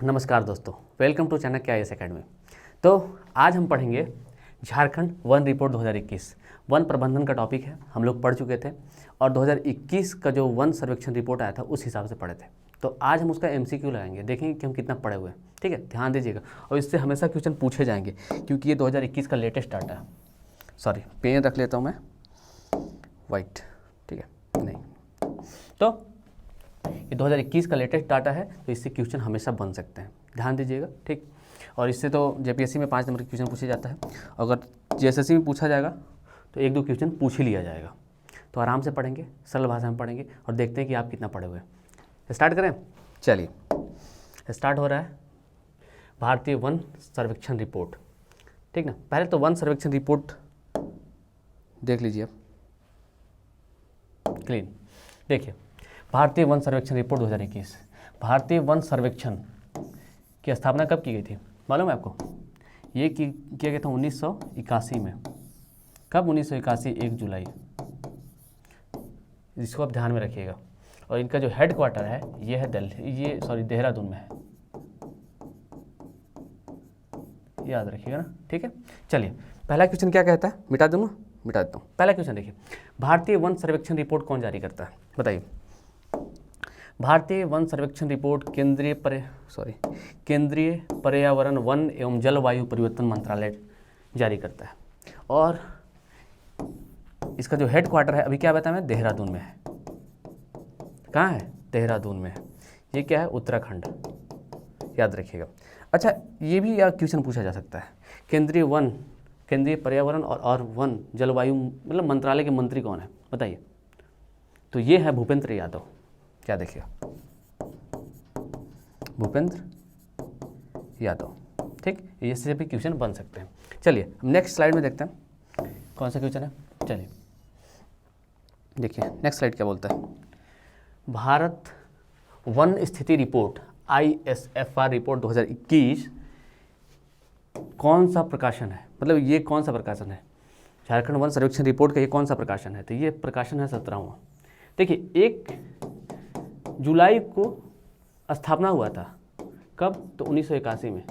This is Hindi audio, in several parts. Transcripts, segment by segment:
नमस्कार दोस्तों, welcome to Chanakya IAS academy. तो आज हम पढ़ेंगे झारखंड वन रिपोर्ट 2021। वन प्रबंधन का टॉपिक है, हम लोग पढ़ चुके थे और 2021 का जो वन सर्वेक्षण रिपोर्ट आया था उस हिसाब से पढ़े थे। तो आज हम उसका MCQ लगाएंगे, देखेंगे कि हम कितना पढ़े हुए हैं। ठीक है, ध्यान दीजिएगा और इससे हमेशा क्वेश्चन पूछे जाएंगे क्योंकि ये 2021 का लेटेस्ट डाटा है। सॉरी, पेन रख लेता हूँ मैं वाइट, ठीक है नहीं, तो ये 2021 का लेटेस्ट डाटा है, तो इससे क्वेश्चन हमेशा बन सकते हैं, ध्यान दीजिएगा। ठीक, और इससे तो JPSC में 5 नंबर के क्वेश्चन पूछे जाता है, अगर JSSC में पूछा जाएगा तो 1-2 क्वेश्चन पूछ ही लिया जाएगा। तो आराम से पढ़ेंगे, सरल भाषा में पढ़ेंगे और देखते हैं कि आप कितना पढ़े हुए हैं। स्टार्ट करें, चलिए स्टार्ट हो रहा है भारतीय वन सर्वेक्षण रिपोर्ट। ठीक ना, पहले तो वन सर्वेक्षण रिपोर्ट देख लीजिए आप, क्लीन। देखिए, भारतीय वन सर्वेक्षण रिपोर्ट 2021। भारतीय वन सर्वेक्षण की स्थापना कब की गई थी मालूम है आपको? ये किया गया था 1981 में। कब? 1981, 1 जुलाई। इसको आप ध्यान में रखिएगा। और इनका जो हेड क्वार्टर है ये है देहरादून में है, याद रखिएगा ना। ठीक है, चलिए पहला क्वेश्चन क्या कहता है, मिटा दूँ ना, मिटा देता हूँ। पहला क्वेश्चन देखिए, भारतीय वन सर्वेक्षण रिपोर्ट कौन जारी करता है बताइए? भारतीय वन सर्वेक्षण रिपोर्ट केंद्रीय पर्यावरण, वन एवं जलवायु परिवर्तन मंत्रालय जारी करता है। और इसका जो हेड क्वार्टर है, अभी क्या बताया मैं, देहरादून में है। कहाँ है? देहरादून में है। ये क्या है? उत्तराखंड, याद रखिएगा। अच्छा, ये भी यार क्वेश्चन पूछा जा सकता है, केंद्रीय पर्यावरण और वन जलवायु मतलब मंत्रालय के मंत्री कौन है बताइए? तो ये है भूपेंद्र यादव। क्या देखिए, भूपेंद्र यादव। ठीक, इससे भी क्वेश्चन बन सकते हैं। चलिए नेक्स्ट स्लाइड में देखते हैं कौन सा क्वेश्चन है। चलिए देखिए नेक्स्ट स्लाइड क्या बोलता है। भारत वन स्थिति रिपोर्ट ISFR रिपोर्ट 2021 कौन सा प्रकाशन है, मतलब ये कौन सा प्रकाशन है? झारखंड वन सर्वेक्षण रिपोर्ट का ये कौन सा प्रकाशन है? तो ये प्रकाशन है 17वां। देखिए 1 जुलाई को स्थापना हुआ था, कब? तो 1981 में।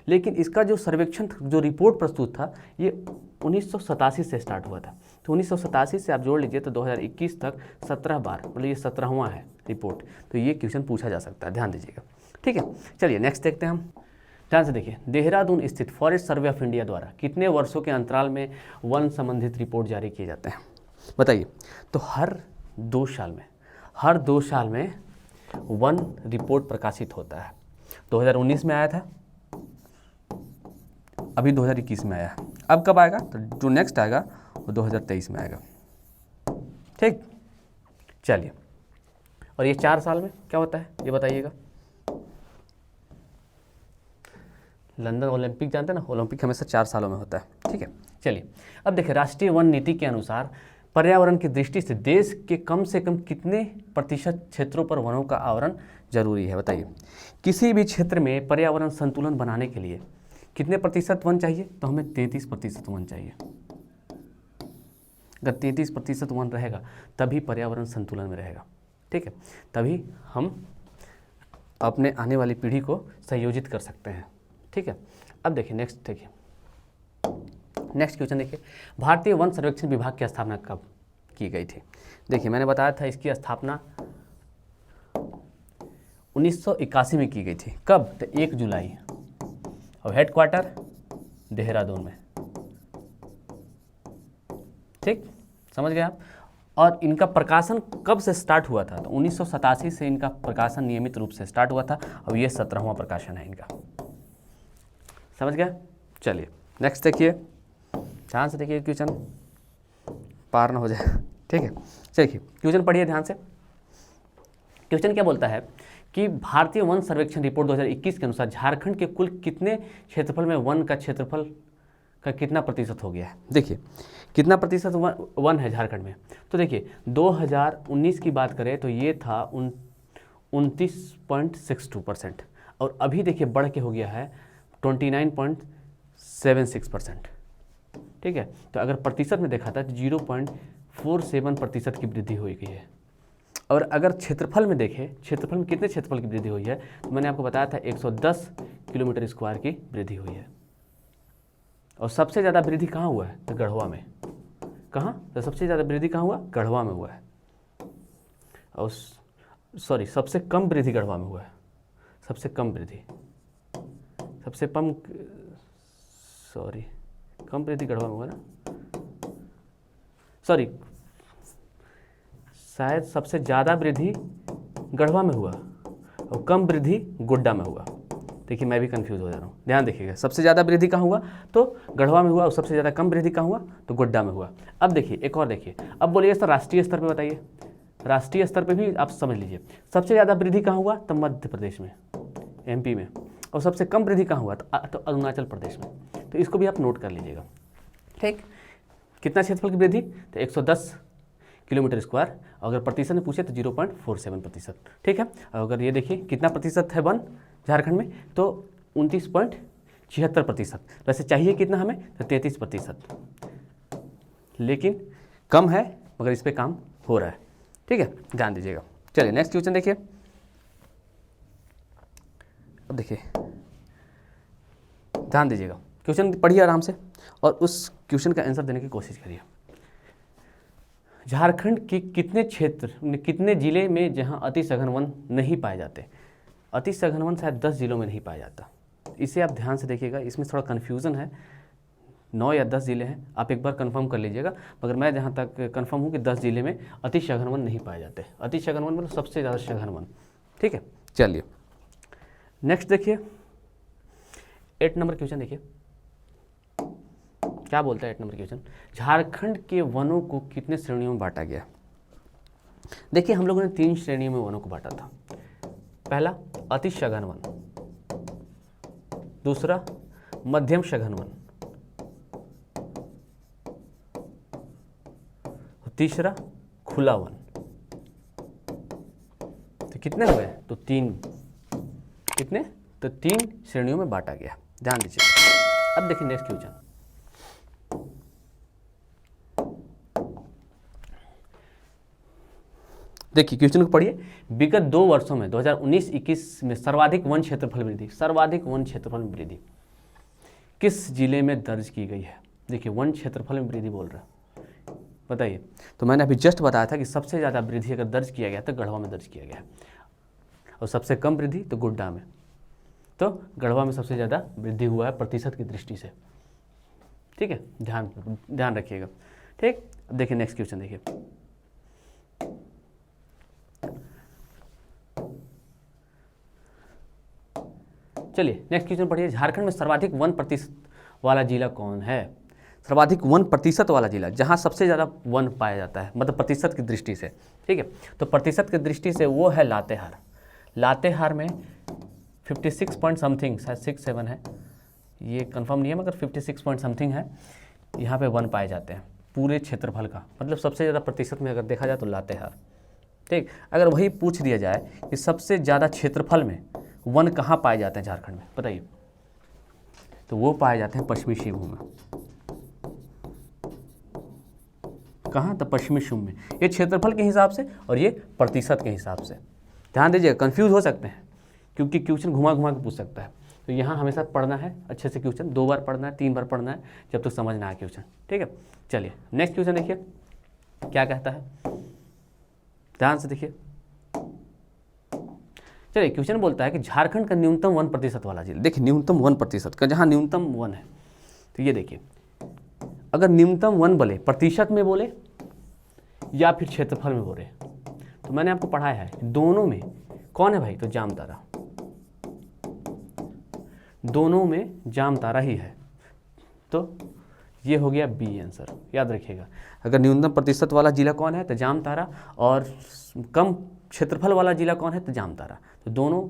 लेकिन इसका जो सर्वेक्षण, जो रिपोर्ट प्रस्तुत था, ये 1987 से स्टार्ट हुआ था। तो 1987 से आप जोड़ लीजिए तो 2021 तक 17 बार, मतलब ये 17वां है रिपोर्ट। तो ये क्वेश्चन पूछा जा सकता है, ध्यान दीजिएगा। ठीक है, चलिए नेक्स्ट देखते हैं हम। ध्यान से देखिए, देहरादून स्थित फॉरेस्ट सर्वे ऑफ इंडिया द्वारा कितने वर्षों के अंतराल में वन संबंधित रिपोर्ट जारी किए जाते हैं बताइए? तो हर 2 साल में वन रिपोर्ट प्रकाशित होता है। 2019 में आया था, अभी 2021 में आया है। अब कब आएगा? तो जो नेक्स्ट आएगा वो 2023 में आएगा। ठीक, चलिए, और ये 4 साल में क्या होता है ये बताइएगा? लंदन ओलंपिक जानते हैं ना, ओलंपिक हमेशा 4 सालों में होता है। ठीक है, चलिए अब देखिए, राष्ट्रीय वन नीति के अनुसार पर्यावरण की दृष्टि से देश के कम से कम कितने प्रतिशत क्षेत्रों पर वनों का आवरण जरूरी है बताइए? किसी भी क्षेत्र में पर्यावरण संतुलन बनाने के लिए कितने प्रतिशत वन चाहिए? तो हमें 33% वन चाहिए। अगर 33% वन रहेगा तभी पर्यावरण संतुलन में रहेगा। ठीक है, तभी हम अपने आने वाली पीढ़ी को संयोजित कर सकते हैं। ठीक है, अब देखिए नेक्स्ट क्वेश्चन देखिए, भारतीय वन सर्वेक्षण विभाग की स्थापना कब की गई थी? देखिए मैंने बताया था इसकी स्थापना 1981 में की गई थी। कब? तो 1 जुलाई। और हेड क्वार्टर देहरादून में। ठीक, समझ गए आप? और इनका प्रकाशन कब से स्टार्ट हुआ था? तो 1987 से इनका प्रकाशन नियमित रूप से स्टार्ट हुआ था और ये 17वां प्रकाशन है इनका। समझ गया? चलिए नेक्स्ट देखिए, ध्यान से देखिए, क्वेश्चन पार ना हो जाए। ठीक है, चलिए क्वेश्चन पढ़िए ध्यान से। क्वेश्चन क्या बोलता है कि भारतीय वन सर्वेक्षण रिपोर्ट 2021 के अनुसार झारखंड के कुल कितने क्षेत्रफल में वन का क्षेत्रफल का कितना प्रतिशत हो गया है? देखिए कितना प्रतिशत वन है झारखंड में? तो देखिए 2019 की बात करें तो ये था 29.62% और अभी देखिए बढ़ के हो गया है 29.76%। ठीक है, तो अगर प्रतिशत में देखा था तो 0.47% की वृद्धि हो गई है। और अगर क्षेत्रफल में देखें, क्षेत्रफल में कितने क्षेत्रफल की वृद्धि हुई है, तो मैंने आपको बताया था 110 किलोमीटर स्क्वायर की वृद्धि हुई है। और सबसे ज़्यादा वृद्धि कहाँ हुआ है, तो गढ़वा में। कहाँ, तो सबसे ज़्यादा वृद्धि कहाँ हुआ, गढ़वा में हुआ है। और सॉरी, सबसे कम वृद्धि गढ़वा में हुआ है, सबसे कम वृद्धि, सबसे कम, सॉरी, कम वृद्धि गढ़वा में हुआ ना, सॉरी, शायद सबसे ज़्यादा वृद्धि गढ़वा में हुआ और कम वृद्धि गोड्डा में हुआ। देखिए मैं भी कंफ्यूज हो जा रहा हूँ, ध्यान देखिएगा। सबसे ज़्यादा वृद्धि कहाँ हुआ, तो गढ़वा में हुआ, और सबसे ज़्यादा कम वृद्धि कहाँ हुआ, तो गोड्डा में हुआ। अब देखिए एक और देखिए, अब बोलिए सर राष्ट्रीय स्तर पे बताइए, राष्ट्रीय स्तर पे भी आप समझ लीजिए। सबसे ज़्यादा वृद्धि कहाँ हुआ, तो मध्य प्रदेश में, MP में। और सबसे कम वृद्धि कहाँ हुआ, तो अरुणाचल प्रदेश में। तो इसको भी आप नोट कर लीजिएगा, ठीक। कितना क्षेत्रफल की वृद्धि, तो 110 किलोमीटर स्क्वायर। अगर प्रतिशत में पूछे तो 0.47%, ठीक है। और अगर ये देखिए कितना प्रतिशत है वन झारखंड में, तो 29.76%। वैसे चाहिए कितना हमें, तो 33%, लेकिन कम है, मगर इस पर काम हो रहा है, ठीक है, ध्यान दीजिएगा। चलिए नेक्स्ट क्वेश्चन देखिए। अब देखिए ध्यान दीजिएगा, क्वेश्चन पढ़िए आराम से और उस क्वेश्चन का आंसर देने की कोशिश करिए। झारखंड के कितने क्षेत्र, कितने जिले में जहां अति सघन वन नहीं पाए जाते। अति सघन वन शायद 10 जिलों में नहीं पाया जाता। इसे आप ध्यान से देखिएगा, इसमें थोड़ा कन्फ्यूज़न है, 9 या 10 जिले हैं, आप एक बार कंफर्म कर लीजिएगा। मगर मैं जहाँ तक कंफर्म हूँ कि 10 जिले में अति सघन वन नहीं पाए जाते। अति सघन वन मतलब सबसे ज़्यादा सघन वन, ठीक है। चलिए नेक्स्ट देखिए, 8 नंबर क्वेश्चन देखिए, क्या बोलता है 8 नंबर क्वेश्चन। झारखंड के वनों को कितने श्रेणियों में बांटा गया। देखिए हम लोगों ने 3 श्रेणियों में वनों को बांटा था। पहला अति सघन वन, दूसरा मध्यम सघन वन, तीसरा खुला वन। तो कितने हुए, तो 3, कितने, तो 3 श्रेणियों में बांटा गया, ध्यान दीजिए। अब देखिए नेक्स्ट क्वेश्चन, देखिए क्वेश्चन को पढ़िए। विगत 2 वर्षों में 2019-21 में सर्वाधिक वन क्षेत्रफल वृद्धि, सर्वाधिक वन क्षेत्रफल में वृद्धि किस जिले में दर्ज की गई है। देखिए वन क्षेत्रफल में वृद्धि बोल रहा है, बताइए। तो मैंने अभी जस्ट बताया था कि सबसे ज़्यादा वृद्धि अगर दर्ज किया गया तो गढ़वा में दर्ज किया गया, और सबसे कम वृद्धि तो गोड्डा में। तो गढ़वा में सबसे ज़्यादा वृद्धि हुआ है प्रतिशत की दृष्टि से, ठीक है, ध्यान रखिएगा, ठीक। अब देखिए नेक्स्ट क्वेश्चन देखिए, चलिए नेक्स्ट क्वेश्चन पढ़िए। झारखंड में सर्वाधिक 1% वाला जिला कौन है। सर्वाधिक 1% वाला जिला, जहां सबसे ज़्यादा वन पाया जाता है, मतलब प्रतिशत की दृष्टि से, ठीक है। तो प्रतिशत की दृष्टि से वो है लातेहार। लातेहार में 56 पॉइंट समथिंग, शायद 6-7 है, ये कंफर्म नहीं है, मगर 56 पॉइंट समथिंग है, यहाँ पे वन पाए जाते हैं पूरे क्षेत्रफल का। मतलब सबसे ज़्यादा प्रतिशत में अगर देखा जाए तो लातेहार, ठीक। अगर वही पूछ दिया जाए कि सबसे ज़्यादा क्षेत्रफल में वन कहाँ पाए जाते हैं झारखंड में, बताइए, तो वो पाए जाते हैं पश्चिमी सिंहभूम में। कहाँ, तो पश्चिमी सिंहभूम में। ये क्षेत्रफल के हिसाब से और ये प्रतिशत के हिसाब से। ध्यान दीजिएगा, कंफ्यूज हो सकते हैं क्योंकि क्वेश्चन घुमा घुमा के पूछ सकता है। तो यहाँ हमेशा पढ़ना है अच्छे से क्वेश्चन, 2 बार पढ़ना है, 3 बार पढ़ना है, जब तक समझ ना आए क्वेश्चन, ठीक है। चलिए नेक्स्ट क्वेश्चन देखिए क्या कहता है, ध्यान से देखिए। चलिए क्वेश्चन बोलता है कि झारखंड का न्यूनतम 1% वाला जिला। देखिए न्यूनतम 1% का, जहाँ न्यूनतम 1 है, तो ये देखिए अगर न्यूनतम 1 बोले, प्रतिशत में बोले या फिर क्षेत्रफल में बोले, तो मैंने आपको पढ़ाया है दोनों में कौन है भाई, तो जामतारा। दोनों में जामतारा ही है, तो ये हो गया बी आंसर, याद रखिएगा। अगर न्यूनतम प्रतिशत वाला जिला कौन है, तो जामतारा, और कम क्षेत्रफल वाला जिला कौन है, तो जामतारा। तो दोनों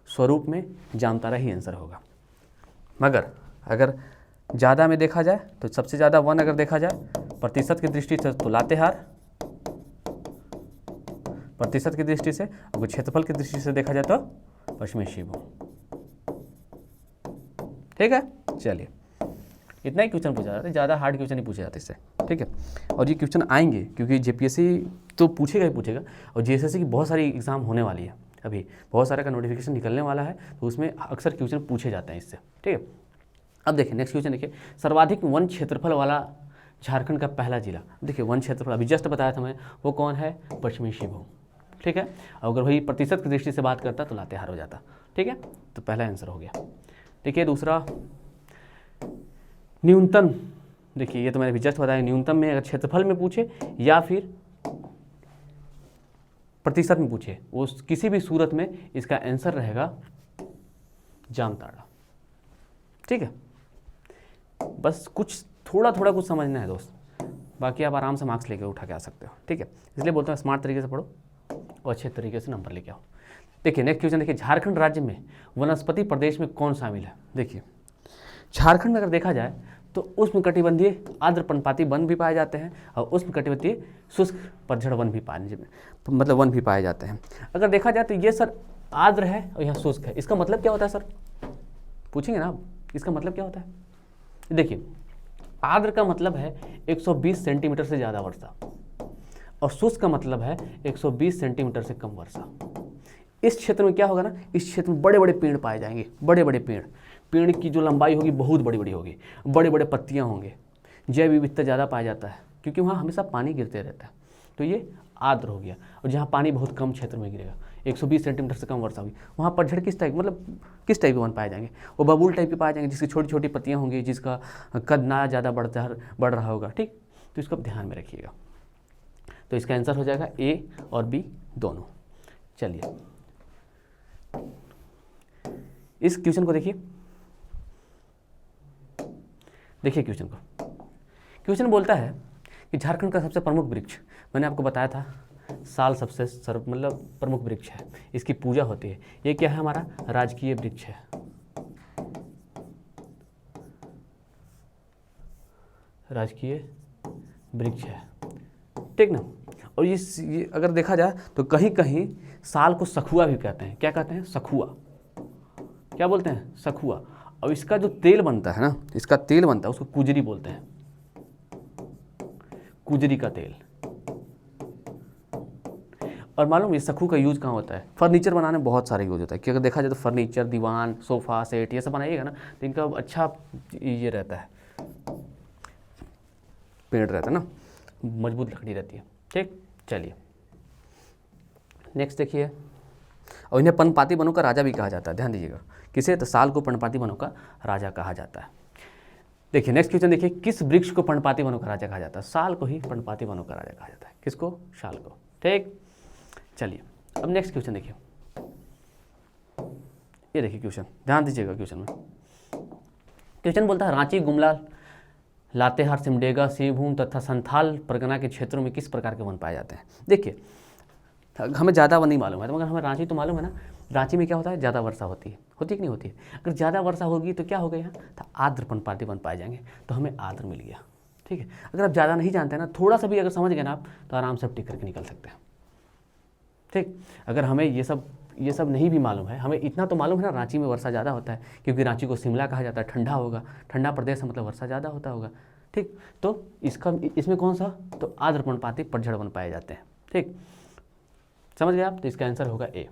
स्वरूप में जामतारा ही आंसर होगा। मगर अगर ज़्यादा में देखा जाए तो सबसे ज़्यादा 1 अगर देखा जाए प्रतिशत की दृष्टि से तो लातेहार, प्रतिशत की दृष्टि से, अगर क्षेत्रफल की दृष्टि से देखा जाए तो पश्चिमी सिंहभूम, ठीक है। चलिए इतना ही क्वेश्चन पूछा जाता है, ज़्यादा हार्ड क्वेश्चन नहीं पूछे जाते इससे, ठीक है। और ये क्वेश्चन आएंगे क्योंकि JPSC तो पूछेगा ही पूछेगा। और जीएसएससी की बहुत सारी एग्ज़ाम होने वाली है, अभी बहुत सारे का नोटिफिकेशन निकलने वाला है, तो उसमें अक्सर क्वेश्चन पूछे जाते हैं इससे, ठीक है। अब देखिए नेक्स्ट क्वेश्चन देखिए, सर्वाधिक वन क्षेत्रफल वाला झारखंड का पहला जिला। देखिए वन क्षेत्रफल अभी जस्ट बताया था मैं, वो कौन है, पश्चिमी सिंहभूम, ठीक है। अगर वही प्रतिशत की दृष्टि से बात करता तो लातेहार हो जाता, ठीक है। तो पहला आंसर हो गया। देखिए दूसरा, न्यूनतम, देखिए ये तो मैंने अभी जस्ट बताया, न्यूनतम में अगर क्षेत्रफल में पूछे या फिर प्रतिशत में पूछे, वो किसी भी सूरत में इसका आंसर रहेगा जामताड़ा, ठीक है। बस कुछ थोड़ा थोड़ा कुछ समझना है दोस्त, बाकी आप आराम से मार्क्स लेके उठा के आ सकते हो, ठीक है। इसलिए बोलते हैं स्मार्ट तरीके से पढ़ो और अच्छे तरीके से नंबर लेके आओ। देखिए नेक्स्ट क्वेश्चन देखिए, झारखंड राज्य में वनस्पति प्रदेश में कौन शामिल है। देखिए झारखंड में अगर देखा जाए तो उष्णकटिबंधीय आर्द्र पर्णपाती वन भी पाए जाते हैं और उष्णकटिबंधीय शुष्क पतझड़ वन भी वन भी पाए जाते हैं। अगर देखा जाए तो ये सर आर्द्र है और यह शुष्क है, इसका मतलब क्या होता है सर, पूछेंगे ना आप, इसका मतलब क्या होता है। देखिए आर्द्र का मतलब है 120 सेंटीमीटर से ज़्यादा वर्षा और शुष्क का मतलब है 120 सेंटीमीटर से कम वर्षा। इस क्षेत्र में क्या होगा ना, इस क्षेत्र में बड़े बड़े पेड़ पाए जाएंगे, बड़े बड़े पेड़ की जो लंबाई होगी बहुत बड़ी बड़ी होगी, बड़े बड़े पत्तियां होंगे, जैव विविधता ज़्यादा पाया जाता है क्योंकि वहाँ हमेशा पानी गिरते रहता है, तो ये आर्द्र हो गया। और जहाँ पानी बहुत कम क्षेत्र में गिरेगा, 120 सेंटीमीटर से कम वर्षा होगी, वहाँ पतझड़ किस टाइप किस टाइप के वन पाए जाएंगे, वो बबूल टाइप के पाए जाएंगे जिसकी छोटी छोटी पत्तियाँ होंगी, जिसका कद ना ज़्यादा बढ़ रहा होगा, ठीक। तो इसको ध्यान में रखिएगा। तो इसका आंसर हो जाएगा ए और बी दोनों। चलिए इस क्वेश्चन को देखिए, क्वेश्चन को, क्वेश्चन बोलता है कि झारखंड का सबसे प्रमुख वृक्ष, मैंने आपको बताया था साल सबसे प्रमुख वृक्ष है, इसकी पूजा होती है। ये क्या है, हमारा राजकीय वृक्ष है, राजकीय वृक्ष है, ठीक ना। और ये अगर देखा जाए तो कहीं कहीं साल को सखुआ भी कहते हैं। क्या कहते हैं, सखुआ, क्या बोलते हैं, सखुआ। और इसका जो तेल बनता है ना, इसका तेल बनता है उसको कुजरी बोलते हैं, कुजरी का तेल। और मालूम ये सखू का यूज कहाँ होता है, फर्नीचर बनाने में बहुत सारे यूज होता है। कि अगर देखा जाए तो फर्नीचर, दीवान, सोफा सेट ये सब बनाइएगा ना तो इनका अच्छा ये रहता है, पेड़ रहता है ना, मजबूत लकड़ी रहती है, ठीक। चलिए नेक्स्ट देखिए, और इन्हें पर्णपाती वनों का राजा भी कहा जाता है, ध्यान दीजिएगा। किसे, तो साल को पर्णपाती वनों का राजा कहा जाता है। देखिए नेक्स्ट क्वेश्चन देखिए, किस वृक्ष को पर्णपाती वनों का राजा कहा जाता है। साल को ही पर्णपाती वनों का राजा कहा जाता है, किसको, साल को, ठीक। चलिए अब नेक्स्ट क्वेश्चन देखिए, ये देखिए क्वेश्चन, ध्यान दीजिएगा। क्वेश्चन में क्वेश्चन बोलता है रांची, गुमला, लातेहार, सिमडेगा, सिंहभूम तथा संथाल परगना के क्षेत्रों में किस प्रकार के वन पाए जाते हैं। देखिए हमें ज़्यादा वन नहीं मालूम है, तो मगर हमें रांची तो मालूम है ना। रांची में क्या होता है, ज़्यादा वर्षा होती है कि नहीं होती है। अगर ज़्यादा वर्षा होगी तो क्या होगा, यहाँ तो आर्द्र पर्णपाती वन पाए जाएंगे, तो हमें आर्द्र मिल गया, ठीक है। अगर आप ज़्यादा नहीं जानते हैं ना, थोड़ा सा भी अगर समझ गए ना आप, तो आराम से टिक करके निकल सकते हैं, ठीक। अगर हमें ये सब नहीं भी मालूम है, हमें इतना तो मालूम है ना, रांची में वर्षा ज़्यादा होता है क्योंकि रांची को शिमला कहा जाता है, ठंडा होगा, ठंडा प्रदेश है मतलब वर्षा ज़्यादा होता होगा, ठीक। तो इसमें कौन सा, तो आर्द्र पर्णपाती पतझड़ वन पाए जाते हैं, ठीक। समझ गए आप, तो इसका आंसर होगा ए।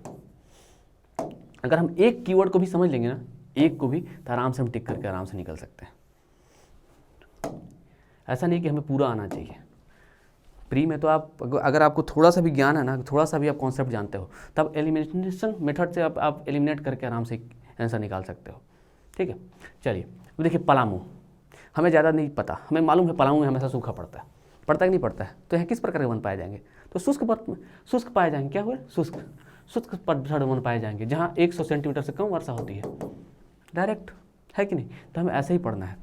अगर हम एक कीवर्ड को भी समझ लेंगे ना, एक को भी, तो आराम से हम टिक करके आराम से निकल सकते हैं। ऐसा नहीं कि हमें पूरा आना चाहिए। प्री में तो आप अगर आपको थोड़ा सा भी ज्ञान है ना, थोड़ा सा भी आप कॉन्सेप्ट जानते हो, तब एलिमिनेशन मेथड से आप एलिमिनेट करके आराम से आंसर निकाल सकते हो, ठीक है। चलिए अब देखिए पलामू, हमें ज़्यादा नहीं पता, हमें मालूम है पलामू में हमेशा सूखा पड़ता है कि नहीं पड़ता है। तो यहाँ किस प्रकार के वन पाए जाएंगे, तो शुष्क पाए जाएंगे। क्या हुआ, शुष्क पतझड़ वन पाए जाएंगे जहाँ 100 सेंटीमीटर से कम वर्षा होती है, डायरेक्ट, है कि नहीं। तो हमें ऐसे ही पढ़ना है,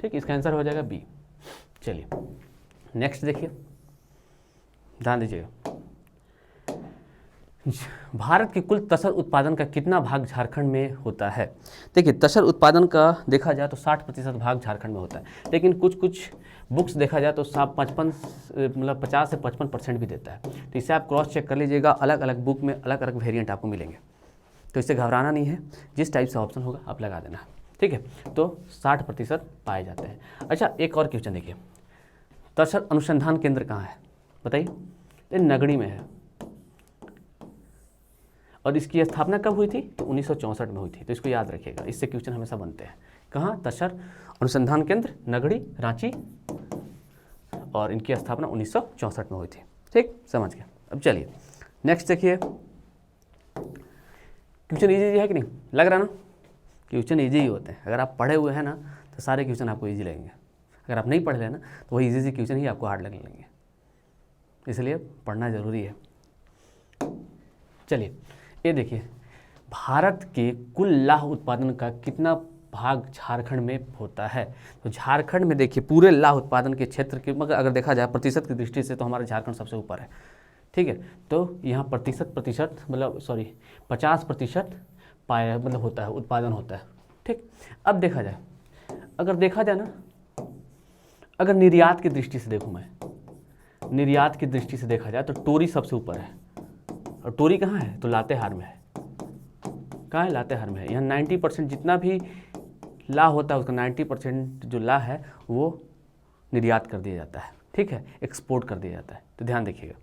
ठीक। इसका आंसर हो जाएगा बी। चलिए नेक्स्ट देखिए, ध्यान दीजिएगा। भारत के कुल तसर उत्पादन का कितना भाग झारखंड में होता है। देखिए तसर उत्पादन का देखा जाए तो 60% भाग झारखंड में होता है, लेकिन कुछ बुक्स देखा जाए तो 50 से 55% भी देता है। तो इसे आप क्रॉस चेक कर लीजिएगा, अलग अलग बुक में अलग अलग वेरिएंट आपको मिलेंगे, तो इससे घबराना नहीं है, जिस टाइप से ऑप्शन होगा आप लगा देना, ठीक है। तो 60% पाए जाते हैं। अच्छा एक और क्वेश्चन देखिए, तसर अनुसंधान केंद्र कहाँ है, बताइए। तो ये नगड़ी में है। और इसकी स्थापना कब हुई थी? तो 1964 में हुई थी। तो इसको याद रखिएगा, इससे क्वेश्चन हमेशा बनते हैं। कहाँ? तसर अनुसंधान केंद्र नगड़ी, रांची, और इनकी स्थापना 1964 में हुई थी। ठीक, समझ गया। अब चलिए नेक्स्ट देखिए, क्वेश्चन इजी है कि नहीं? लग रहा ना क्वेश्चन इजी ही होते हैं। अगर आप पढ़े हुए हैं ना तो सारे क्वेश्चन आपको इजी लगेंगे। अगर आप नहीं पढ़ रहे ना तो वही इजी क्वेश्चन ही आपको हार्ड लगने लगेंगे, इसलिए पढ़ना ज़रूरी है। चलिए ये देखिए, भारत के कुल लाह उत्पादन का कितना भाग झारखंड में होता है? तो झारखंड में देखिए पूरे लाह उत्पादन के क्षेत्र के, मगर अगर देखा जाए प्रतिशत की दृष्टि से तो हमारा झारखंड सबसे ऊपर है। ठीक है, तो यहाँ प्रतिशत मतलब 50% पाया मतलब होता है, उत्पादन होता है। ठीक, अब देखा जाए, अगर देखा जाए ना, अगर निर्यात की दृष्टि से देखूँ मैं, निर्यात की दृष्टि से देखा जाए तो टोरी सबसे ऊपर है। और टोरी कहाँ है? तो लातेहार में है। कहाँ है? लातेहार में है। यहाँ 90% जितना भी लाह होता है उसका 90% जो लाह है वो निर्यात कर दिया जाता है। ठीक है, एक्सपोर्ट कर दिया जाता है। तो ध्यान देखिएगा।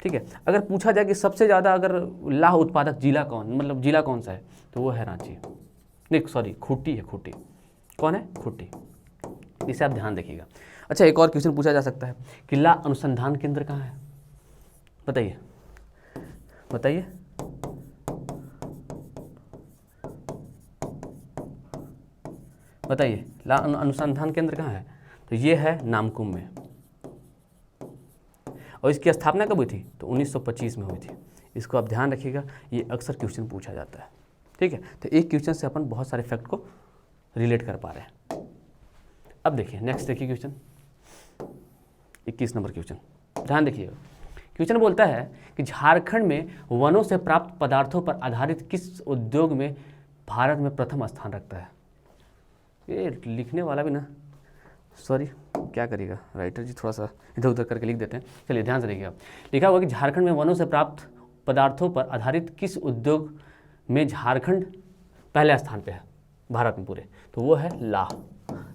ठीक है, अगर पूछा जाए कि सबसे ज़्यादा अगर लाह उत्पादक जिला कौन, मतलब जिला कौन सा है, तो वो है रांची, नहीं सॉरी खूंटी है। खूंटी कौन है? खूंटी। इसे आप ध्यान देखिएगा। अच्छा, एक और क्वेश्चन पूछा जा सकता है कि लाह अनुसंधान केंद्र कहाँ है? बताइए बताइए। बताइए लाह अनुसंधान केंद्र कहाँ है? तो ये है नामकुम में। और इसकी स्थापना कब हुई थी? तो 1925 में हुई थी। इसको आप ध्यान रखिएगा, ये अक्सर क्वेश्चन पूछा जाता है। ठीक है, तो एक क्वेश्चन से अपन बहुत सारे फैक्ट को रिलेट कर पा रहे हैं। अब देखिए नेक्स्ट, देखिए क्वेश्चन 21 नंबर क्वेश्चन, ध्यान देखिएगा। क्वेश्चन बोलता है कि झारखंड में वनों से प्राप्त पदार्थों पर आधारित किस उद्योग में भारत में प्रथम स्थान रखता है? ये लिखने वाला भी ना, सॉरी क्या करिएगा राइटर जी, थोड़ा सा इधर उधर करके लिख देते हैं। चलिए ध्यान से देखिएगा, लिखा हुआ कि झारखंड में वनों से प्राप्त पदार्थों पर आधारित किस उद्योग में झारखंड पहले स्थान पे है भारत में पूरे? तो वो है लाह।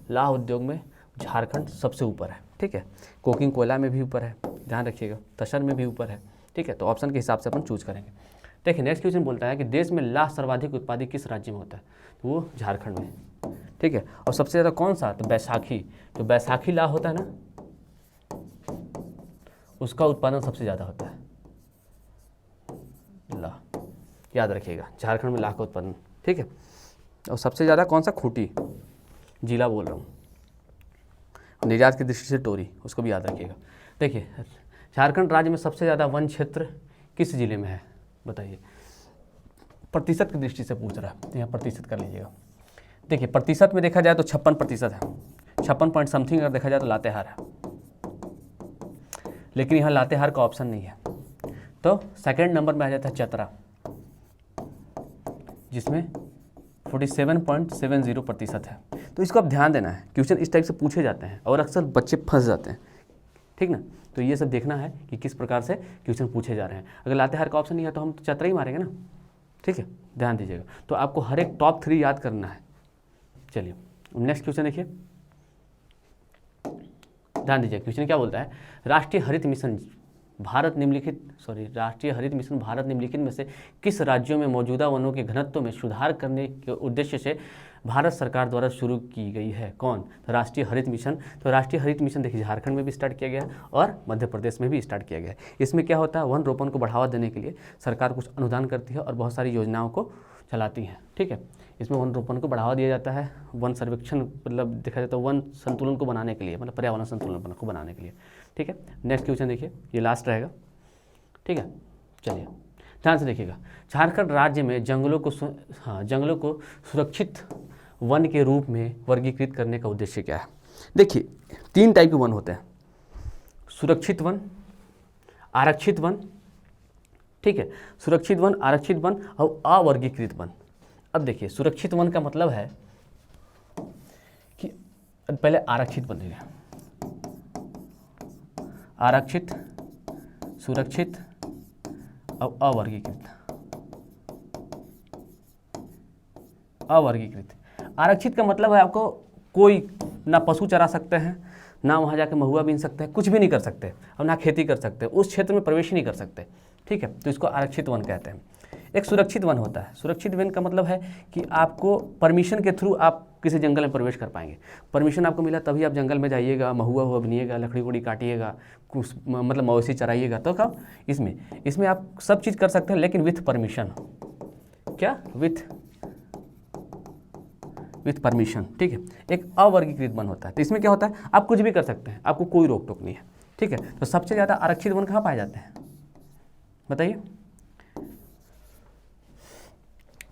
लाह उद्योग में झारखंड सबसे ऊपर है। ठीक है, कोकिंग कोयला में भी ऊपर है, ध्यान रखिएगा, तसर में भी ऊपर है। ठीक है, तो ऑप्शन के हिसाब से अपन चूज करेंगे। देखिए नेक्स्ट क्वेश्चन बोलता है कि देश में लाह सर्वाधिक उत्पादित किस राज्य में होता है? तो वो झारखंड में। ठीक है, और सबसे ज़्यादा कौन सा? तो बैसाखी। तो बैसाखी लाह होता है ना, उसका उत्पादन सबसे ज़्यादा होता है लाह, याद रखिएगा, झारखंड में लाह का उत्पादन। ठीक है, और सबसे ज़्यादा कौन सा? खूंटी जिला बोल रहा हूँ। निर्यात की दृष्टि से टोरी, उसको भी याद रखिएगा। देखिए झारखंड राज्य में सबसे ज़्यादा वन क्षेत्र किस जिले में है? बताइए, प्रतिशत की दृष्टि से पूछ रहा है, तो यहाँ प्रतिशत कर लीजिएगा। देखिए प्रतिशत में देखा जाए तो 56% है, 56 पॉइंट समथिंग अगर देखा जाए तो लातेहार है, लेकिन यहाँ लातेहार का ऑप्शन नहीं है। तो सेकंड नंबर में आ जाता है चतरा, जिसमें 47.70% है। तो इसको आप ध्यान देना है, क्वेश्चन इस टाइप से पूछे जाते हैं और अक्सर बच्चे फंस जाते हैं। ठीक ना, तो ये सब देखना है कि किस प्रकार से क्वेश्चन पूछे जा रहे हैं। अगर लातेहार का ऑप्शन नहीं है तो हम चतरा ही मारेंगे ना। ठीक है, ध्यान दीजिएगा। तो आपको हर एक टॉप 3 याद करना है। चलिए नेक्स्ट क्वेश्चन देखिए, ध्यान दीजिए। क्वेश्चन क्या बोलता है? राष्ट्रीय हरित मिशन भारत निम्नलिखित में से किस राज्यों में मौजूदा वनों के घनत्व में सुधार करने के उद्देश्य से भारत सरकार द्वारा शुरू की गई है? कौन? तो राष्ट्रीय हरित मिशन। तो राष्ट्रीय हरित मिशन देखिए झारखंड में भी स्टार्ट किया गया है और मध्य प्रदेश में भी स्टार्ट किया गया है। इसमें क्या होता है? वन रोपण को बढ़ावा देने के लिए सरकार कुछ अनुदान करती है और बहुत सारी योजनाओं को चलाती हैं। ठीक है, इसमें वन रोपण को बढ़ावा दिया जाता है, वन सर्वेक्षण मतलब देखा जाता है वन संतुलन को बनाने के लिए, मतलब पर्यावरण संतुलन को बनाने के लिए। ठीक है, नेक्स्ट क्वेश्चन देखिए, ये लास्ट रहेगा। ठीक है, चलिए ध्यान से देखिएगा। झारखंड राज्य में जंगलों को सुरक्षित वन के रूप में वर्गीकृत करने का उद्देश्य क्या है? देखिए 3 टाइप के वन होते हैं, सुरक्षित वन, आरक्षित वन। ठीक है, सुरक्षित वन, आरक्षित वन और अवर्गीकृत वन। अब देखिए सुरक्षित वन का मतलब है कि पहले आरक्षित बनेगा, आरक्षित, सुरक्षित और अवर्गीकृत। अवर्गीकृत, आरक्षित का मतलब है आपको कोई ना पशु चरा सकते हैं, ना वहाँ जाके महुआ बीन सकते हैं, कुछ भी नहीं कर सकते, और ना खेती कर सकते, उस क्षेत्र में प्रवेश ही नहीं कर सकते, ठीक है। तो इसको आरक्षित वन कहते हैं। एक सुरक्षित वन होता है। सुरक्षित वन का मतलब है कि आपको परमिशन के थ्रू आप किसी जंगल में प्रवेश कर पाएंगे। परमिशन आपको मिला तभी आप जंगल में जाइएगा, महुआ हुआ बनिएगा, लकड़ी उड़ी काटिएगा, कुछ मतलब मवेशी चराइएगा, तो क्या इसमें आप सब चीज़ कर सकते हैं, लेकिन विथ परमिशन। क्या? विथ परमिशन, ठीक है। एक अवर्गीकृत वन होता है। तो इसमें क्या होता है, आप कुछ भी कर सकते हैं, आपको कोई रोक टोक नहीं है, ठीक है। तो सबसे ज़्यादा आरक्षित वन कहाँ पाए जाते हैं बताइए?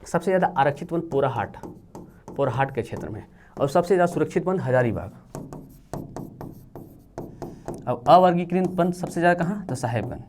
सबसे ज़्यादा आरक्षित वन पोराहाट के क्षेत्र में, और सबसे ज़्यादा सुरक्षित वन हजारीबाग। अब अवर्गीकृत वन सबसे ज़्यादा कहाँ? तो साहेबगंज।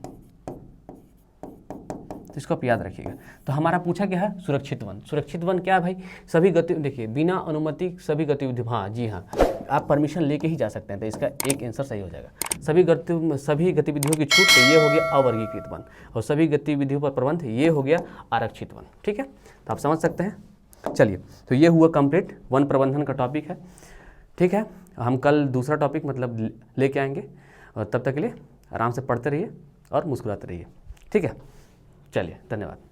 तो इसको आप याद रखिएगा। तो हमारा पूछा क्या है? सुरक्षित वन। सुरक्षित वन क्या है भाई? सभी देखिए बिना अनुमति सभी गतिविधि, हाँ जी हाँ, आप परमिशन लेके ही जा सकते हैं। तो इसका एक आंसर सही हो जाएगा। सभी गतिविधियों की छूट, तो ये हो गया अवर्गीकृत वन, और सभी गतिविधियों पर प्रबंध, ये हो गया आरक्षित वन, ठीक है। तो आप समझ सकते हैं। चलिए, तो ये हुआ कंप्लीट वन प्रबंधन का टॉपिक है, ठीक है। हम कल दूसरा टॉपिक मतलब लेके आएंगे, और तब तक के लिए आराम से पढ़ते रहिए और मुस्कुराते रहिए, ठीक है। चलिए, धन्यवाद।